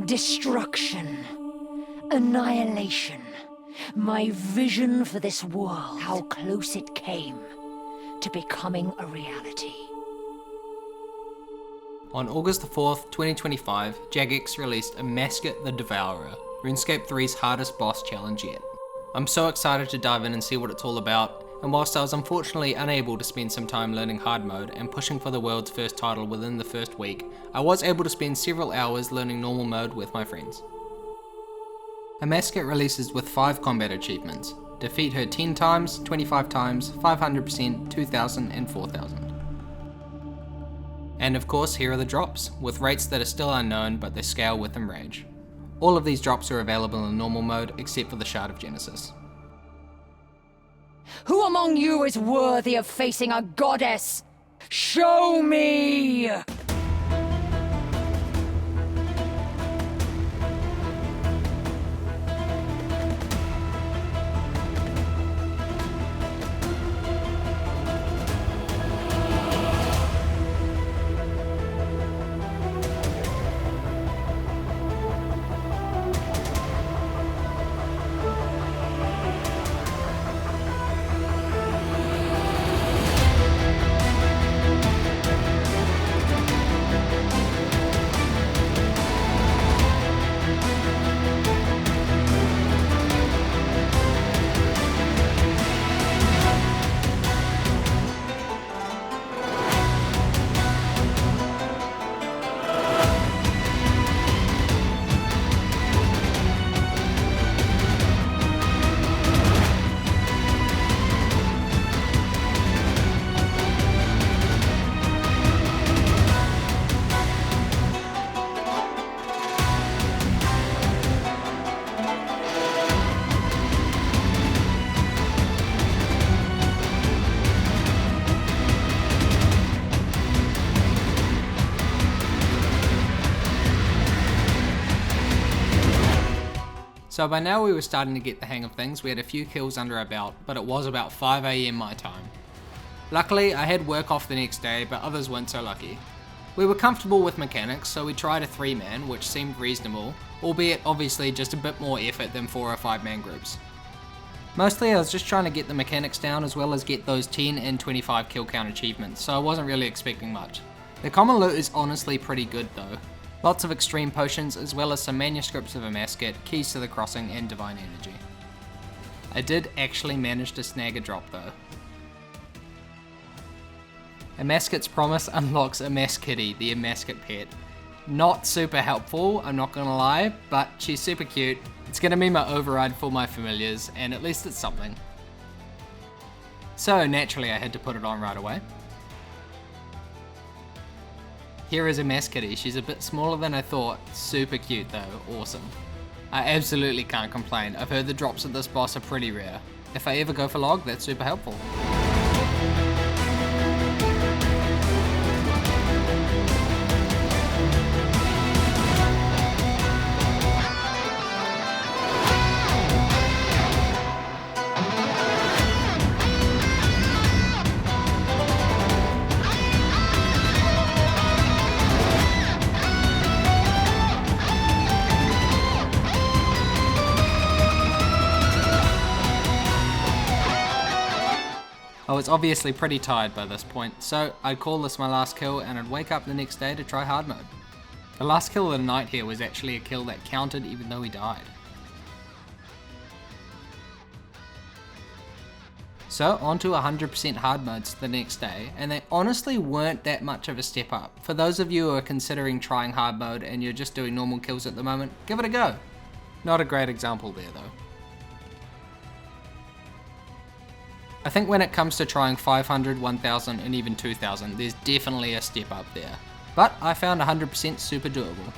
Destruction. Annihilation. My vision for this world. How close it came to becoming a reality. On August the 4th, 2025, Jagex released Amascut the Devourer, RuneScape 3's hardest boss challenge yet. I'm so excited to dive in and see what it's all about, and whilst I was unfortunately unable to spend some time learning hard mode and pushing for the world's first title within the first week, I was able to spend several hours learning normal mode with my friends. Amascut releases with 5 combat achievements: defeat her 10 times, 25 times, 500%, 2000 and 4000. And of course here are the drops, with rates that are still unknown but they scale within range. All of these drops are available in normal mode except for the Shard of Genesis. Who among you is worthy of facing a goddess? Show me! So by now we were starting to get the hang of things. We had a few kills under our belt, but it was about 5 AM my time. Luckily I had work off the next day, but others weren't so lucky. We were comfortable with mechanics, so we tried a 3-man, which seemed reasonable, albeit obviously just a bit more effort than 4 or 5-man groups. Mostly I was just trying to get the mechanics down as well as get those 10 and 25 kill count achievements, so I wasn't really expecting much. The common loot is honestly pretty good though. Lots of extreme potions as well as some manuscripts of Amascut, keys to the crossing and divine energy. I did actually manage to snag a drop though. Amascut's promise unlocks Amascutty, the Amascut pet. Not super helpful, I'm not gonna lie, but she's super cute. It's gonna be my override for my familiars, and at least it's something. So naturally I had to put it on right away. Here is Amascutty. She's a bit smaller than I thought, super cute though, awesome. I absolutely can't complain. I've heard the drops of this boss are pretty rare. If I ever go for log, that's super helpful. I was obviously pretty tired by this point, so I'd call this my last kill and I'd wake up the next day to try hard mode. The last kill of the night here was actually a kill that counted even though he died. So on to 100% hard modes the next day, and they honestly weren't that much of a step up. For those of you who are considering trying hard mode and you're just doing normal kills at the moment, give it a go. Not a great example there though. I think when it comes to trying 500, 1000 and even 2000, there's definitely a step up there. But I found 100% super doable.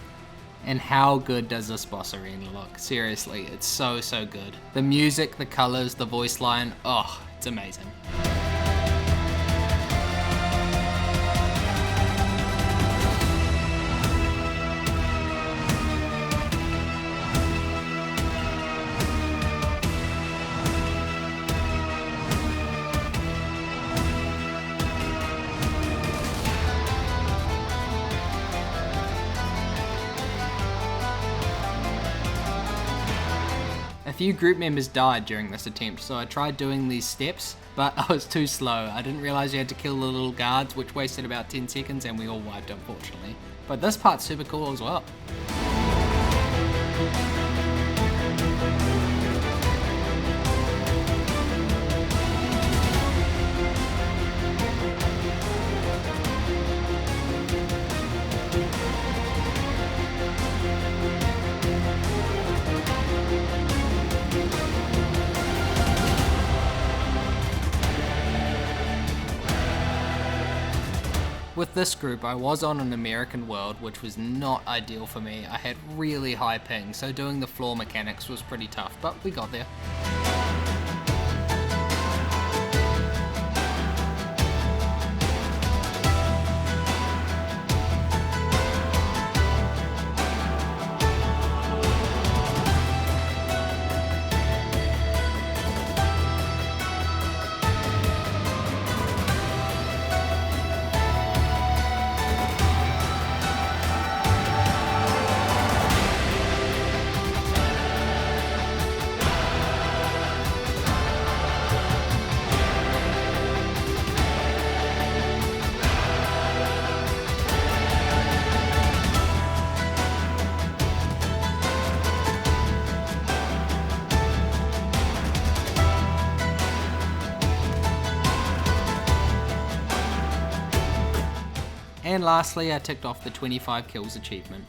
And how good does this boss arena look? Seriously, it's so good. The music, the colors, the voice line, oh, it's amazing. few group members died during this attempt, so I tried doing these steps, but I was too slow. I didn't realise you had to kill the little guards, which wasted about 10 seconds, and we all wiped unfortunately. But this part's super cool as well. With this group, I was on an American world, which was not ideal for me. I had really high ping, so doing the floor mechanics was pretty tough, but we got there. And lastly, I ticked off the 25 kills achievement.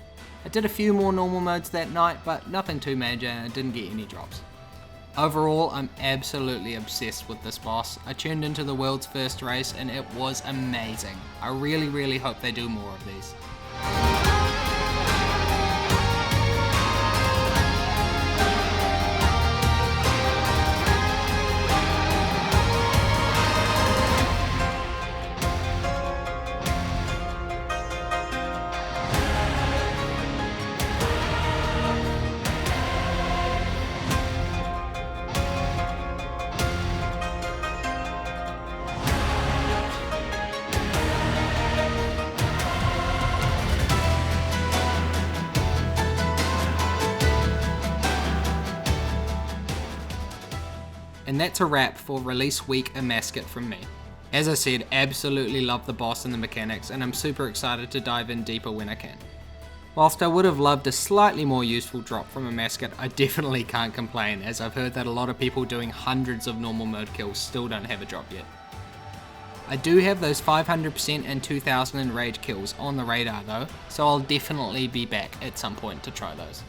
I did a few more normal modes that night, but nothing too major and I didn't get any drops. Overall, I'm absolutely obsessed with this boss. I tuned into the world's first race and it was amazing. I really hope they do more of these. And that's a wrap for release week Amascut from me. As I said, absolutely love the boss and the mechanics, and I'm super excited to dive in deeper when I can. Whilst I would have loved a slightly more useful drop from Amascut, I definitely can't complain, as I've heard that a lot of people doing hundreds of normal mode kills still don't have a drop yet. I do have those 500% and 2000 enrage kills on the radar though, so I'll definitely be back at some point to try those.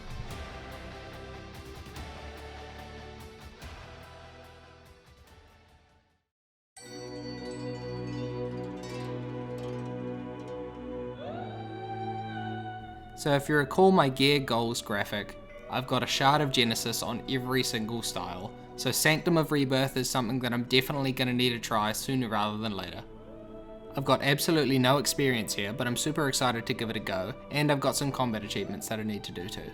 So if you recall my gear goals graphic, I've got a Shard of Genesis on every single style, so Sanctum of Rebirth is something that I'm definitely going to need to try sooner rather than later. I've got absolutely no experience here, but I'm super excited to give it a go, and I've got some combat achievements that I need to do too.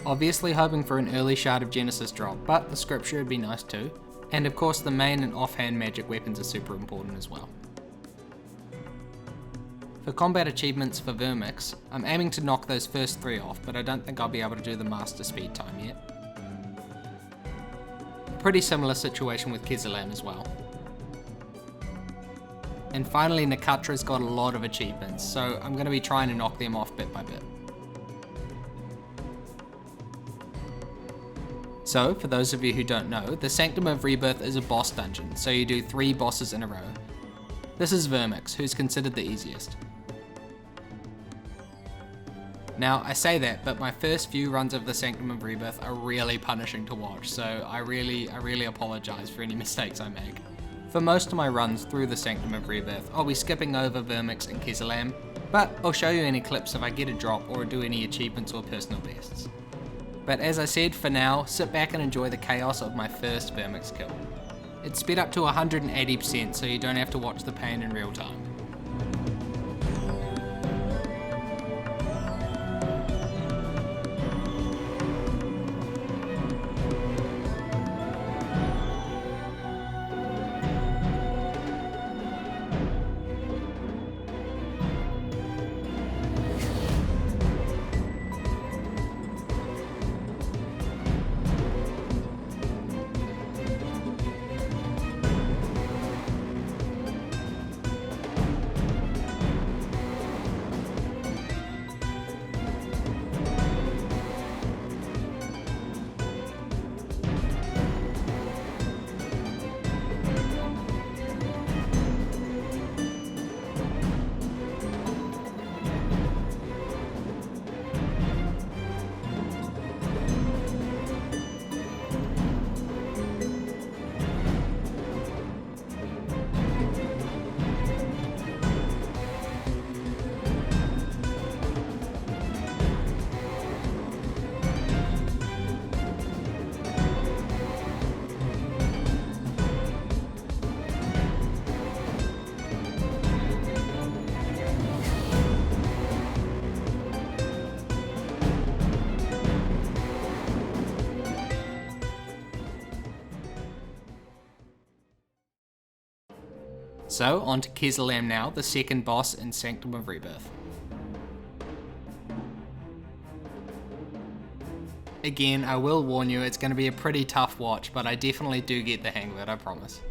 Obviously hoping for an early Shard of Genesis drop, but the scripture would be nice too, and of course the main and offhand magic weapons are super important as well. For combat achievements for vermix, I'm aiming to knock those first 3 off, but I don't think I'll be able to do the master speed time yet. Pretty similar situation with kezalam as well. And finally, nakatra's got a lot of achievements, so I'm going to be trying to knock them off bit by bit. So, for those of you who don't know, the Sanctum of Rebirth is a boss dungeon, so you do 3 bosses in a row. This is vermix, who's considered the easiest. Now, I say that, but my first few runs of the Sanctum of Rebirth are really punishing to watch, so I really apologise for any mistakes I make. For most of my runs through the Sanctum of Rebirth, I'll be skipping over vermix and kezalam, but I'll show you any clips if I get a drop or do any achievements or personal bests. But as I said, for now, sit back and enjoy the chaos of my first vermix kill. It's sped up to 180%, so you don't have to watch the pain in real time. So on to Kezalam now, the second boss in Sanctum of Rebirth. Again, I will warn you, it's going to be a pretty tough watch, but I definitely do get the hang of it, I promise.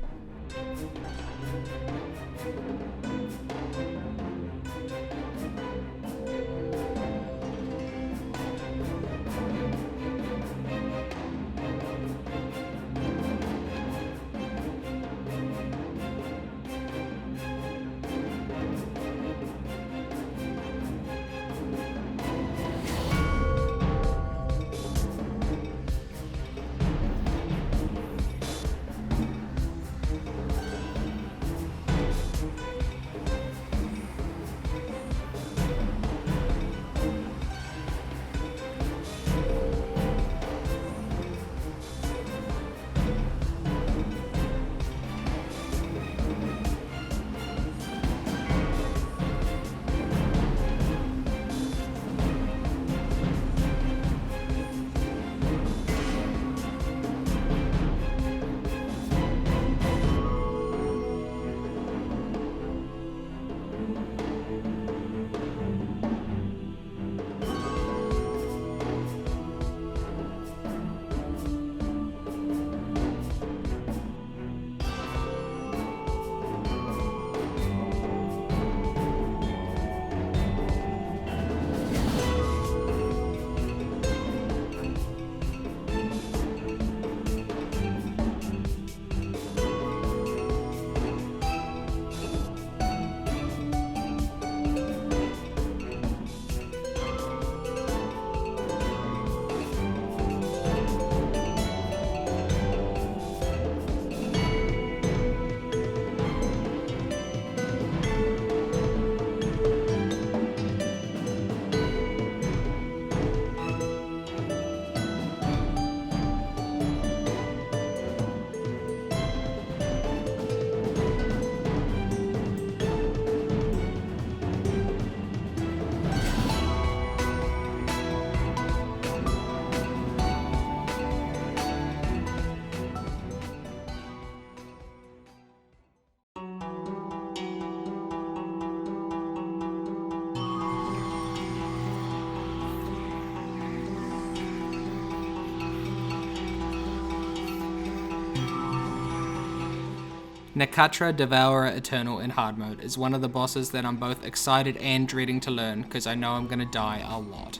Nakatra, Devourer, Eternal in hard mode is one of the bosses that I'm both excited and dreading to learn because I know I'm going to die a lot.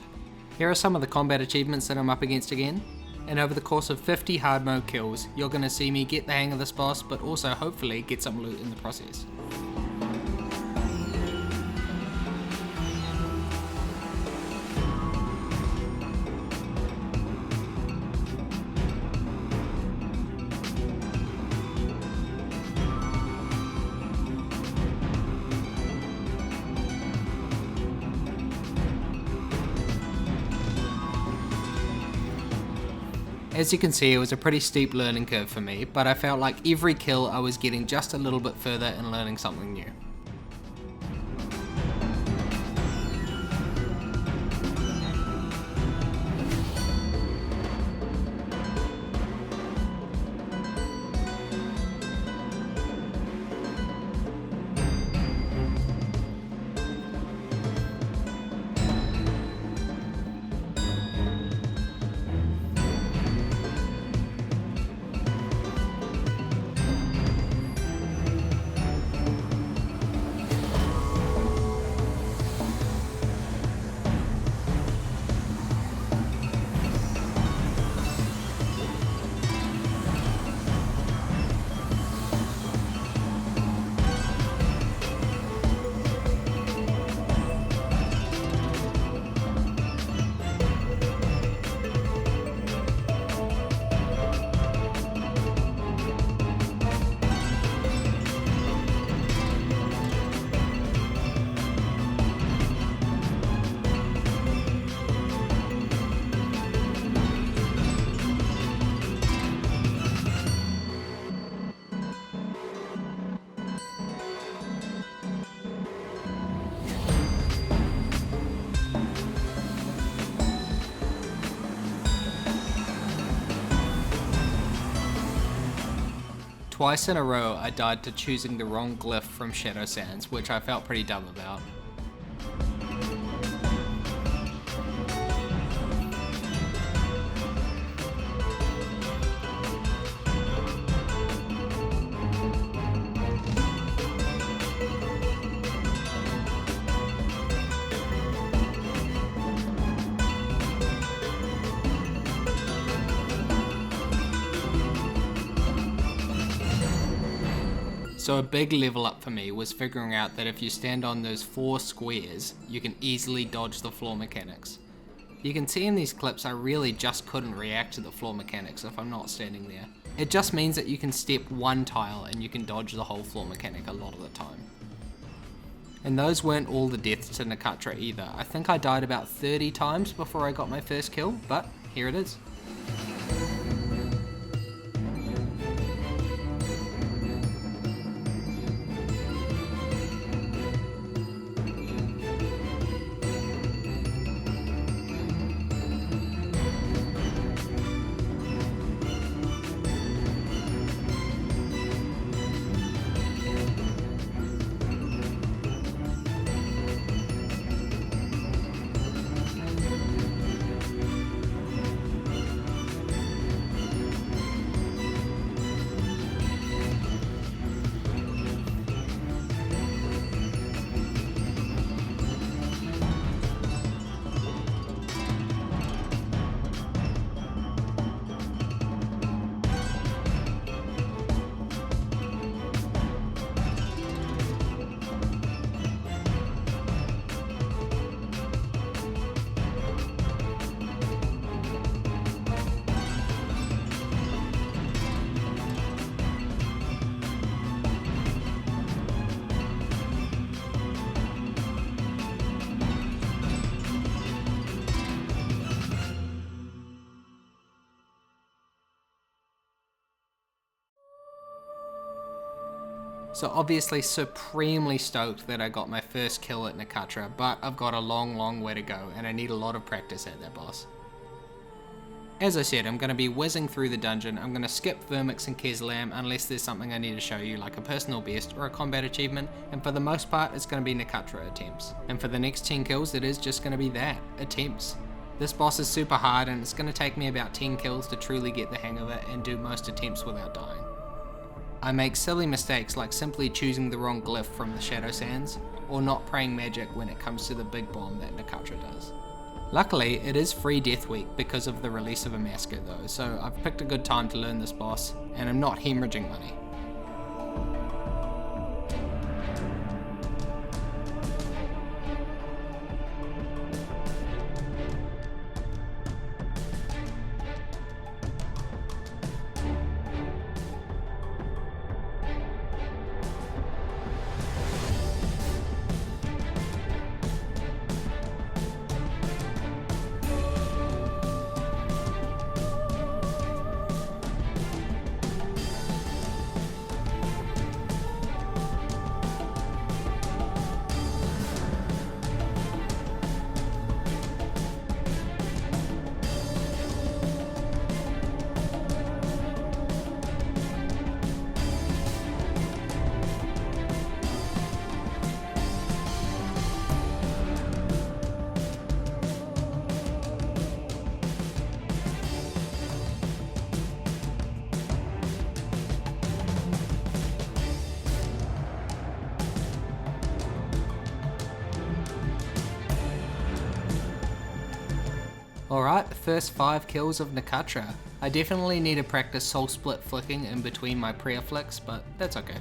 Here are some of the combat achievements that I'm up against again, and over the course of 50 hard mode kills, you're going to see me get the hang of this boss but also hopefully get some loot in the process. As you can see, it was a pretty steep learning curve for me, but I felt like every kill I was getting just a little bit further and learning something new. Twice in a row I died to choosing the wrong glyph from Shadow Sands, which I felt pretty dumb about. So a big level up for me was figuring out that if you stand on those 4 squares, you can easily dodge the floor mechanics. You can see in these clips I really just couldn't react to the floor mechanics if I'm not standing there. It just means that you can step one tile and you can dodge the whole floor mechanic a lot of the time. And those weren't all the deaths to Nakatra either. I think I died about 30 times before I got my first kill, but here it is. So obviously supremely stoked that I got my first kill at Nakatra, but I've got a long way to go and I need a lot of practice at that boss. As I said, I'm going to be whizzing through the dungeon. I'm going to skip vermix and kezalam unless there's something I need to show you, like a personal best or a combat achievement, and for the most part it's going to be Nakatra attempts. And for the next 10 kills it is just going to be that, attempts. This boss is super hard and it's going to take me about 10 kills to truly get the hang of it and do most attempts without dying. I make silly mistakes like simply choosing the wrong glyph from the Shadow Sands, or not praying magic when it comes to the big bomb that Nakatra does. Luckily, it is free death week because of the release of Amascut though, so I've picked a good time to learn this boss, and I'm not hemorrhaging money. Alright, first 5 kills of Nakatra. I definitely need to practice soul split flicking in between my prayer flicks, but that's okay.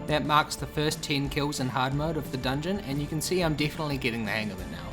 That marks the first 10 kills in hard mode of the dungeon, and you can see I'm definitely getting the hang of it now.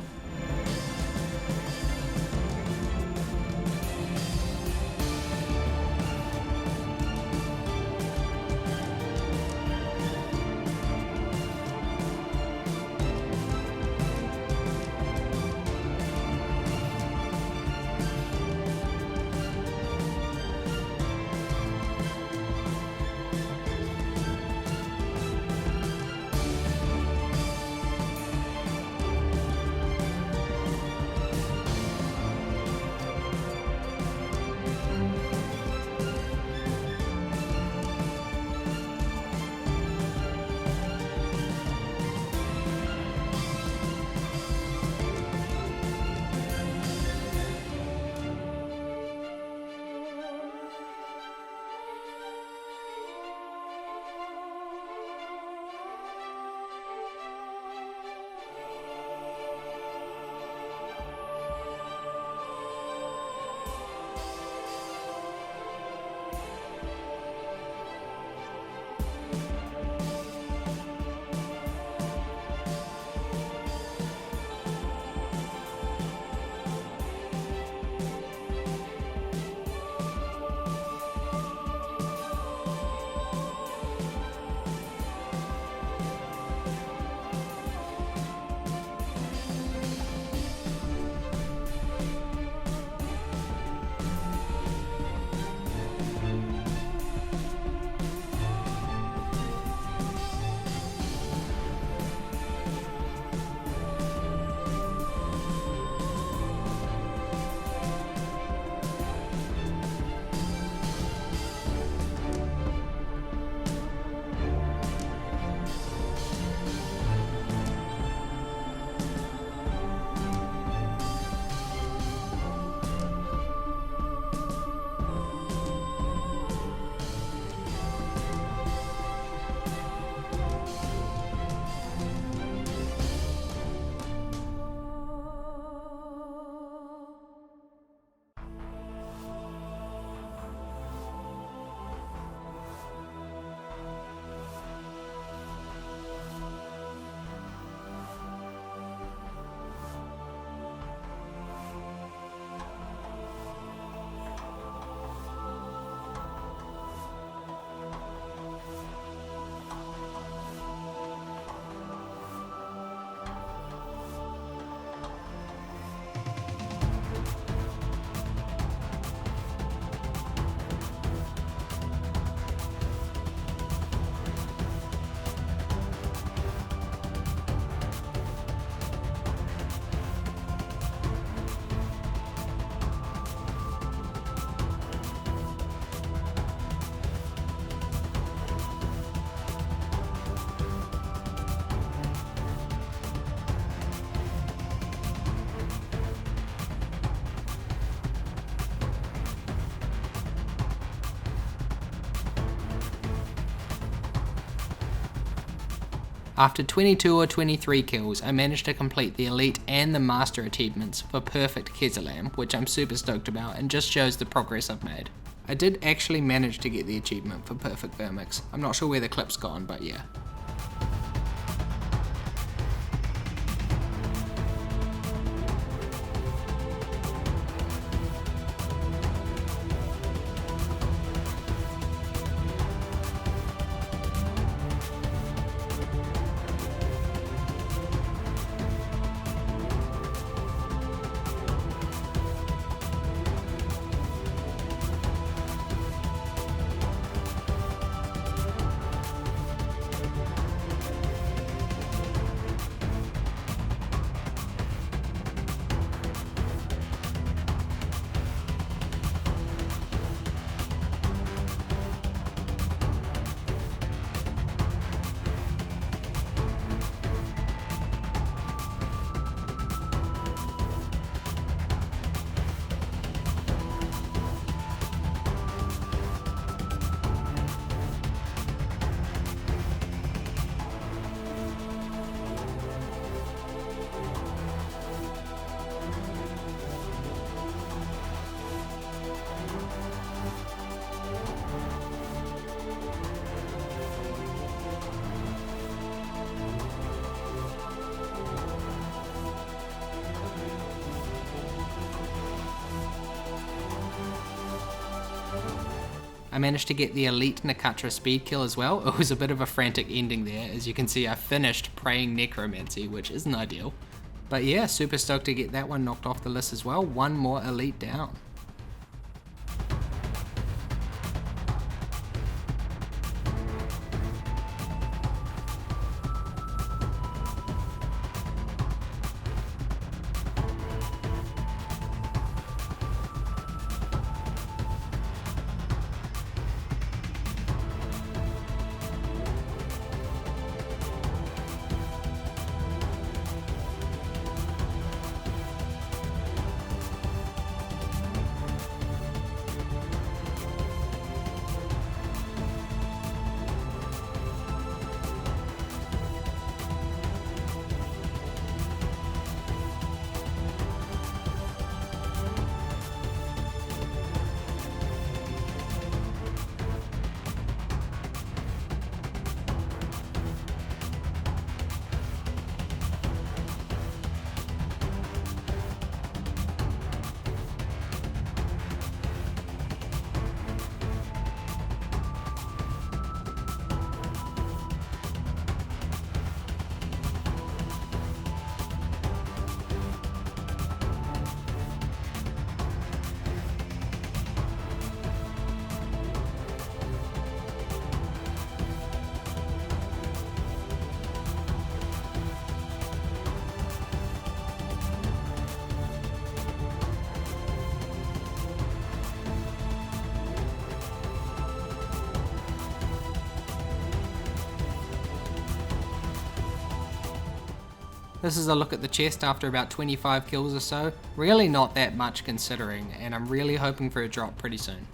After 22 or 23 kills, I managed to complete the Elite and the Master achievements for Perfect Kezalam, which I'm super stoked about and just shows the progress I've made. I did actually manage to get the achievement for Perfect Vermix. I'm not sure where the clip's gone, but yeah. I managed to get the elite nakatra speed kill as well. It was a bit of a frantic ending there. As you can see, I finished praying necromancy, which isn't ideal. But yeah, super stoked to get that one knocked off the list as well. One more elite down. This is a look at the chest after about 25 kills or so. Really not that much considering, and I'm really hoping for a drop pretty soon.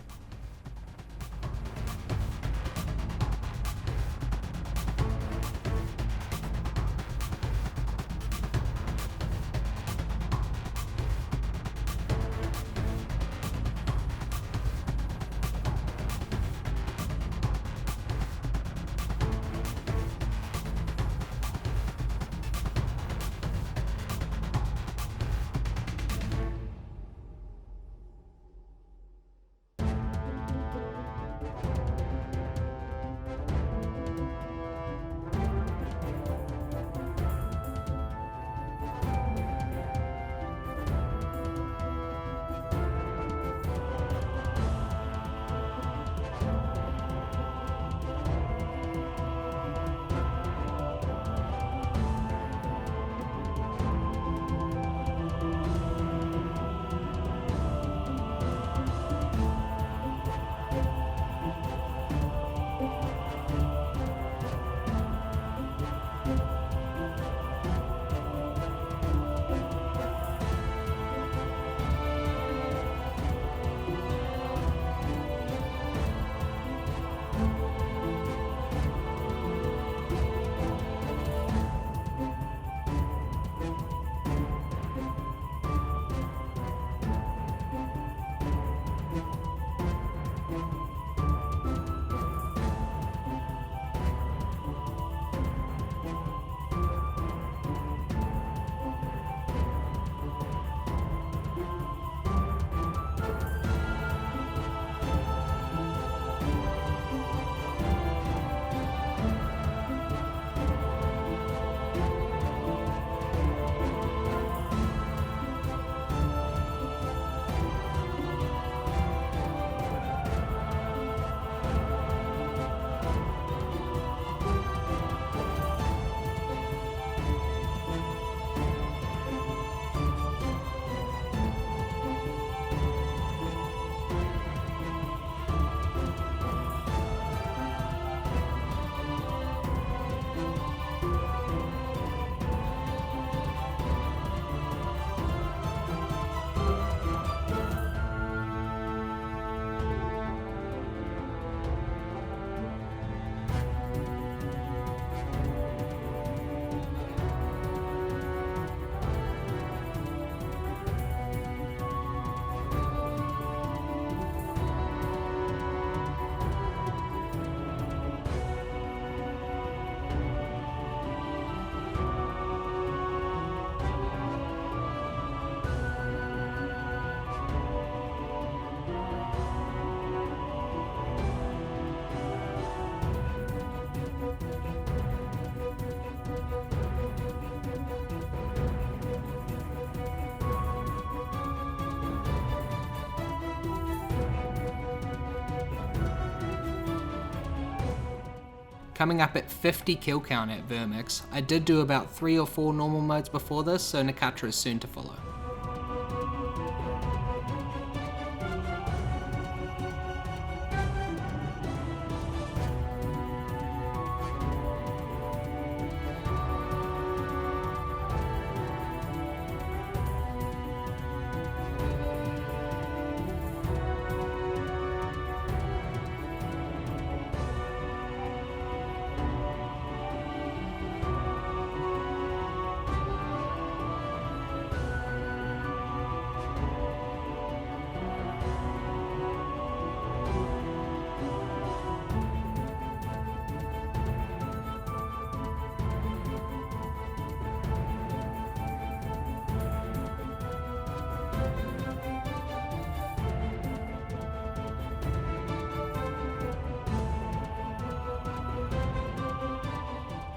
coming up at 50 kill count at vermix. I did do about 3 or 4 normal modes before this, so nakatra is soon to follow.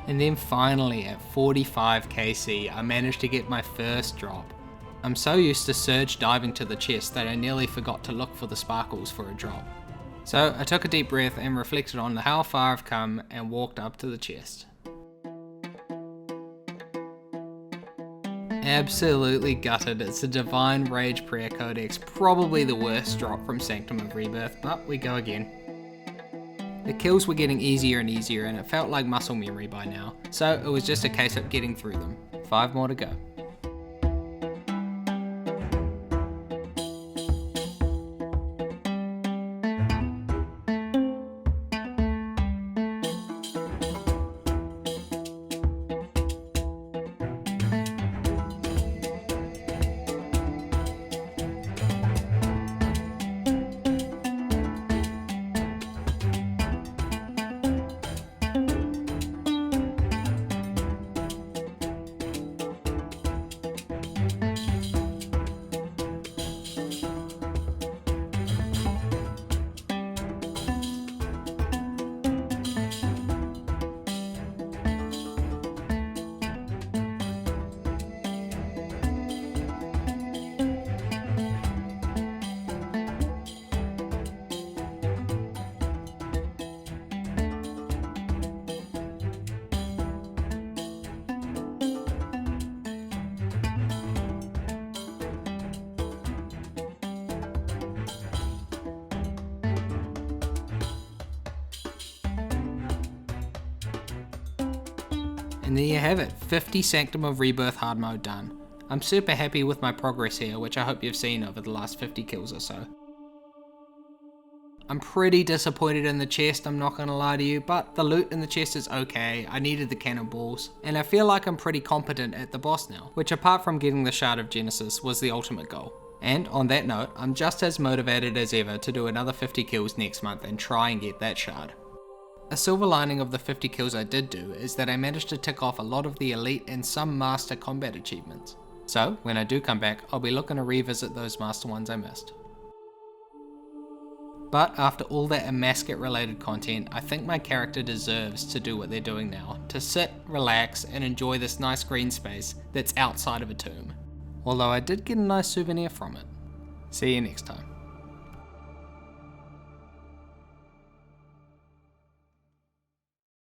And then finally at 45 kc I managed to get my first drop. I'm so used to surge diving to the chest that I nearly forgot to look for the sparkles for a drop. So I took a deep breath and reflected on how far I've come and walked up to the chest. Absolutely gutted, it's a Divine Rage Prayer Codex, probably the worst drop from Sanctum of Rebirth, but we go again. The kills were getting easier and easier and it felt like muscle memory by now, so it was just a case of getting through them. 5 more to go. And there you have it, 50 Sanctum of Rebirth hard mode done. I'm super happy with my progress here, which I hope you've seen over the last 50 kills or so. I'm pretty disappointed in the chest, I'm not gonna lie to you, but the loot in the chest is okay, I needed the cannonballs, and I feel like I'm pretty competent at the boss now, which apart from getting the Shard of Genesis was the ultimate goal. And on that note, I'm just as motivated as ever to do another 50 kills next month and try and get that shard. A silver lining of the 50 kills I did do is that I managed to tick off a lot of the elite and some master combat achievements. So when I do come back, I'll be looking to revisit those master ones I missed. But after all that Amascut related content, I think my character deserves to do what they're doing now, to sit, relax, and enjoy this nice green space that's outside of a tomb. Although I did get a nice souvenir from it. See you next time.